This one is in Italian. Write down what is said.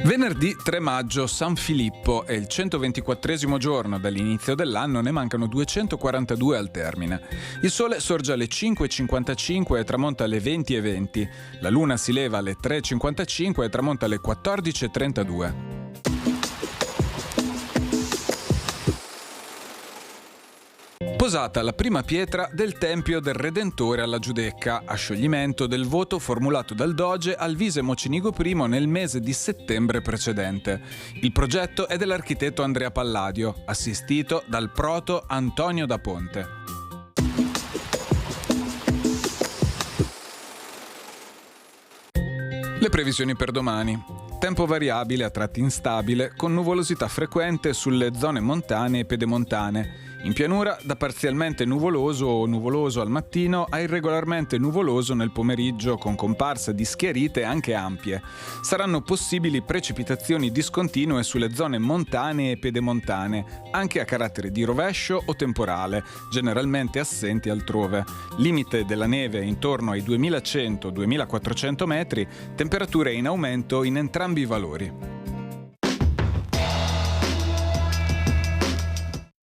Venerdì 3 maggio, San Filippo, è il 124esimo giorno dall'inizio dell'anno, ne mancano 242 al termine. Il sole sorge alle 5.55 e tramonta alle 20.20. La luna si leva alle 3.55 e tramonta alle 14.32. Posata la prima pietra del Tempio del Redentore alla Giudecca, a scioglimento del voto formulato dal Doge Alvise Mocenigo I nel mese di settembre precedente. Il progetto è dell'architetto Andrea Palladio, assistito dal proto Antonio da Ponte. Le previsioni per domani. Tempo variabile, a tratti instabile, con nuvolosità frequente sulle zone montane e pedemontane. In pianura da parzialmente nuvoloso o nuvoloso al mattino a irregolarmente nuvoloso nel pomeriggio, con comparsa di schiarite anche ampie. Saranno possibili precipitazioni discontinue sulle zone montane e pedemontane, anche a carattere di rovescio o temporale, generalmente assenti altrove. Limite della neve intorno ai 2100-2400 metri, temperature in aumento in entrambi i valori.